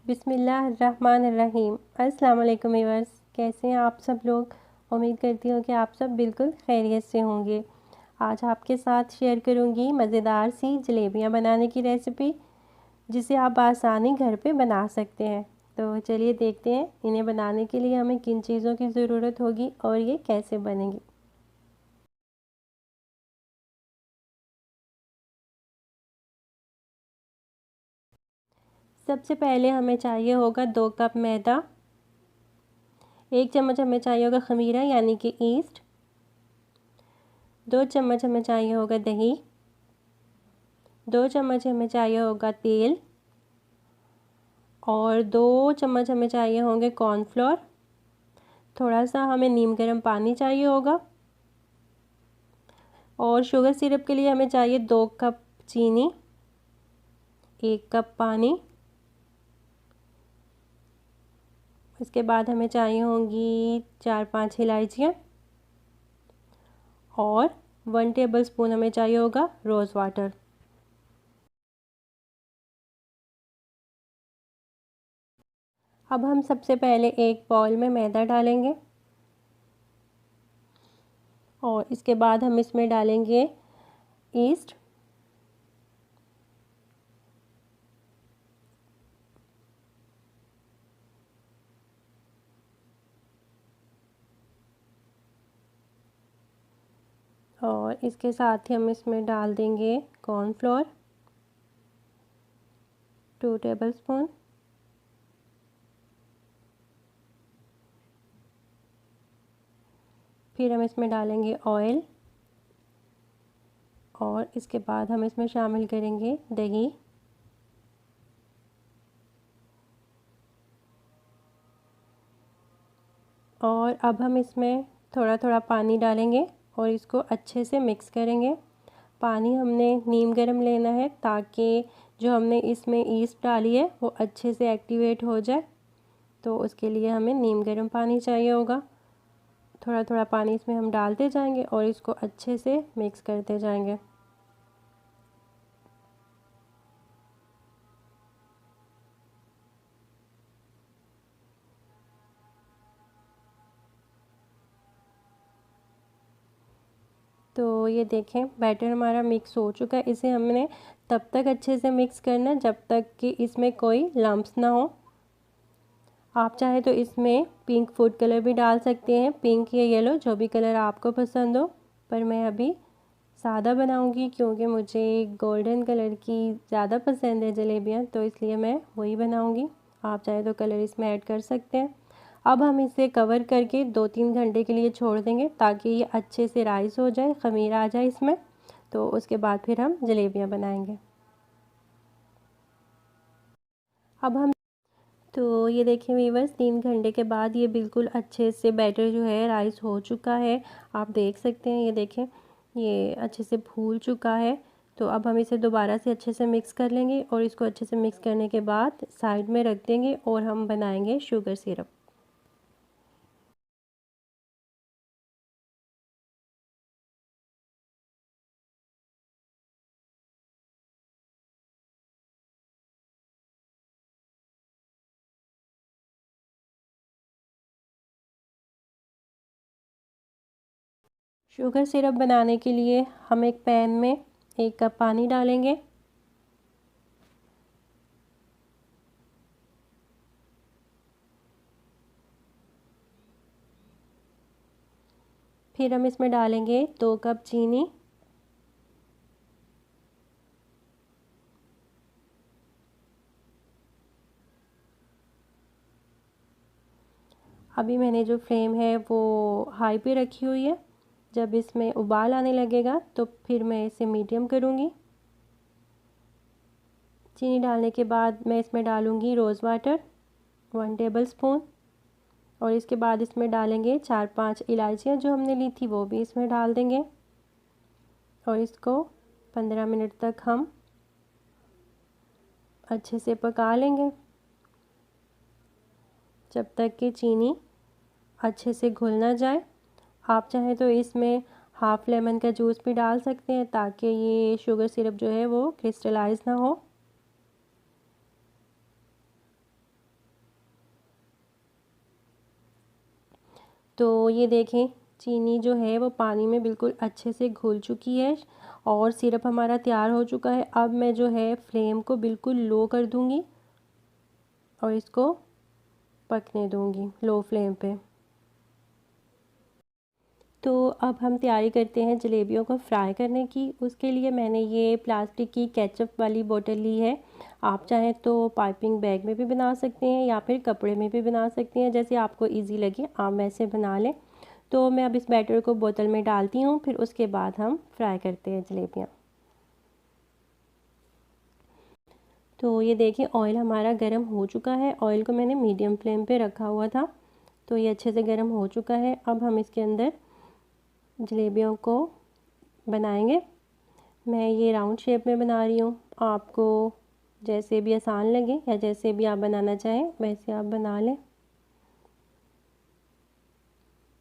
बिस्मिल्लाहिर्रहमानिर्रहीम। अस्सलाम वालेकुम व्यूअर्स, कैसे हैं आप सब लोग। उम्मीद करती हूँ कि आप सब बिल्कुल खैरियत से होंगे। आज आपके साथ शेयर करूँगी मज़ेदार सी जलेबियाँ बनाने की रेसिपी, जिसे आप आसानी घर पे बना सकते हैं। तो चलिए देखते हैं इन्हें बनाने के लिए हमें किन चीज़ों की ज़रूरत होगी और ये कैसे बनेंगी। सबसे पहले हमें चाहिए होगा 2 कप मैदा, 1 चम्मच हमें चाहिए होगा खमीरा यानी कि ईस्ट, 2 चम्मच हमें चाहिए होगा दही, 2 चम्मच हमें चाहिए होगा तेल और 2 चम्मच हमें चाहिए होंगे कॉर्नफ्लोर। थोड़ा सा हमें नीम गर्म पानी चाहिए होगा और शुगर सिरप के लिए हमें चाहिए 2 कप चीनी, 1 कप पानी। इसके बाद हमें चाहिए होंगी 4-5 इलायचियाँ और 1 टेबलस्पून हमें चाहिए होगा रोज़ वाटर। अब हम सबसे पहले एक बाउल में मैदा डालेंगे और इसके बाद हम इसमें डालेंगे ईस्ट, और इसके साथ ही हम इसमें डाल देंगे कॉर्नफ्लोर 2 टेबलस्पून। फिर हम इसमें डालेंगे ऑयल और इसके बाद हम इसमें शामिल करेंगे दही और अब हम इसमें थोड़ा थोड़ा पानी डालेंगे और इसको अच्छे से मिक्स करेंगे। पानी हमने नीम गर्म लेना है ताकि जो हमने इसमें ईस्ट डाली है वो अच्छे से एक्टिवेट हो जाए, तो उसके लिए हमें नीम गर्म पानी चाहिए होगा। थोड़ा थोड़ा पानी इसमें हम डालते जाएंगे और इसको अच्छे से मिक्स करते जाएंगे। तो ये देखें बैटर हमारा मिक्स हो चुका है। इसे हमने तब तक अच्छे से मिक्स करना है जब तक कि इसमें कोई लम्प्स ना हो। आप चाहे तो इसमें पिंक फूड कलर भी डाल सकते हैं, पिंक या येलो जो भी कलर आपको पसंद हो, पर मैं अभी सादा बनाऊंगी क्योंकि मुझे गोल्डन कलर की ज़्यादा पसंद है जलेबियाँ, तो इसलिए मैं वही बनाऊंगी। आप चाहे तो कलर इसमें ऐड कर सकते हैं। अब हम इसे कवर करके 2-3 घंटे के लिए छोड़ देंगे ताकि ये अच्छे से राइस हो जाए, ख़मीर आ जाए इसमें। तो उसके बाद फिर हम जलेबियाँ बनाएंगे। अब हम तो ये देखिए वीवर्स, 3 घंटे के बाद ये बिल्कुल अच्छे से बैटर जो है राइस हो चुका है। आप देख सकते हैं, ये देखें ये अच्छे से फूल चुका है। तो अब हम इसे दोबारा से अच्छे से मिक्स कर लेंगे और इसको अच्छे से मिक्स करने के बाद साइड में रख देंगे और हम बनाएंगे शुगर सिरप। शुगर सिरप बनाने के लिए हम एक पैन में 1 कप पानी डालेंगे फिर हम इसमें डालेंगे 2 कप चीनी, अभी मैंने जो फ्लेम है वो हाई पे रखी हुई है। जब इसमें उबाल आने लगेगा तो फिर मैं इसे मीडियम करूँगी। चीनी डालने के बाद मैं इसमें डालूँगी रोज़ वाटर 1 टेबलस्पून और इसके बाद इसमें डालेंगे 4-5 इलायचियाँ जो हमने ली थी वो भी इसमें डाल देंगे और इसको 15 मिनट तक हम अच्छे से पका लेंगे जब तक कि चीनी अच्छे से घुल ना जाए। आप चाहें तो इसमें हाफ़ लेमन का जूस भी डाल सकते हैं ताकि ये शुगर सिरप जो है वो क्रिस्टलाइज़ ना हो। तो ये देखें चीनी जो है वो पानी में बिल्कुल अच्छे से घुल चुकी है और सिरप हमारा तैयार हो चुका है। अब मैं जो है फ्लेम को बिल्कुल लो कर दूंगी और इसको पकने दूंगी लो फ्लेम पे। तो अब हम तैयारी करते हैं जलेबियों को फ्राई करने की। उसके लिए मैंने ये प्लास्टिक की केचप वाली बोतल ली है। आप चाहें तो पाइपिंग बैग में भी बना सकते हैं या फिर कपड़े में भी बना सकते हैं, जैसे आपको इजी लगे आप वैसे बना लें। तो मैं अब इस बैटर को बोतल में डालती हूँ, फिर उसके बाद हम फ्राई करते हैं जलेबियाँ। तो ये देखिए ऑयल हमारा गर्म हो चुका है। ऑयल को मैंने मीडियम फ्लेम पे रखा हुआ था। तो ये अच्छे से गर्म हो चुका है। अब हम इसके अंदर जलेबियों को बनाएंगे। मैं ये राउंड शेप में बना रही हूँ, आपको जैसे भी आसान लगे या जैसे भी आप बनाना चाहें वैसे आप बना लें।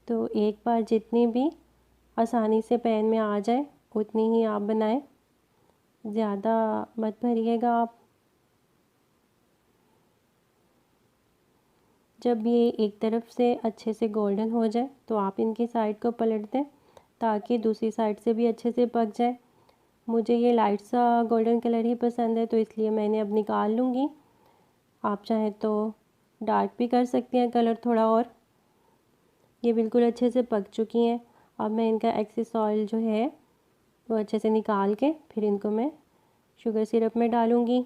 तो एक बार जितनी भी आसानी से पैन में आ जाए उतनी ही आप बनाएं, ज़्यादा मत भरिएगा आप। जब ये एक तरफ से अच्छे से गोल्डन हो जाए तो आप इनकी साइड को पलट दें ताकि दूसरी साइड से भी अच्छे से पक जाए। मुझे ये लाइट सा गोल्डन कलर ही पसंद है तो इसलिए मैंने अब निकाल लूँगी। आप चाहें तो डार्क भी कर सकती हैं कलर थोड़ा और। ये बिल्कुल अच्छे से पक चुकी हैं। अब मैं इनका एक्सेस ऑयल जो है वो अच्छे से निकाल के फिर इनको मैं शुगर सिरप में डालूँगी।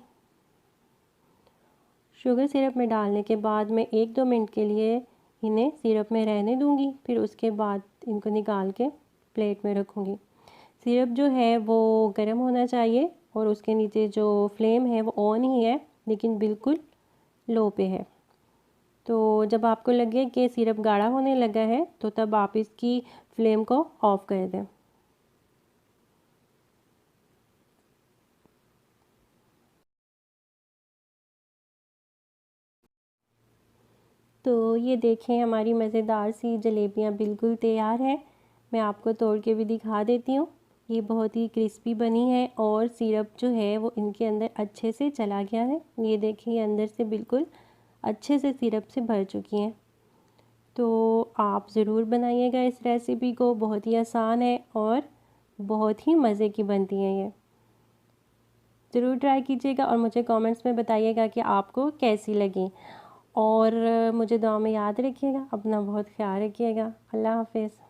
शुगर सिरप में डालने के बाद मैं 1-2 मिनट के लिए इन्हें सिरप में रहने दूँगी, फिर उसके बाद इनको निकाल के प्लेट में रखूँगी। सिरप जो है वो गर्म होना चाहिए और उसके नीचे जो फ्लेम है वो ऑन ही है लेकिन बिल्कुल लो पे है। तो जब आपको लगे कि सिरप गाढ़ा होने लगा है तो तब आप इसकी फ्लेम को ऑफ कर दें। तो ये देखें हमारी मज़ेदार सी जलेबियाँ बिल्कुल तैयार हैं। मैं आपको तोड़ के भी दिखा देती हूँ। ये बहुत ही क्रिस्पी बनी है और सिरप जो है वो इनके अंदर अच्छे से चला गया है। ये देखिए अंदर से बिल्कुल अच्छे से सिरप से भर चुकी हैं। तो आप ज़रूर बनाइएगा इस रेसिपी को, बहुत ही आसान है और बहुत ही मज़े की बनती हैं ये। ज़रूर ट्राई कीजिएगा और मुझे कमेंट्स में बताइएगा कि आपको कैसी लगी। और मुझे दुआ में याद रखिएगा, अपना बहुत ख्याल रखिएगा। अल्लाह हाफ़िज़।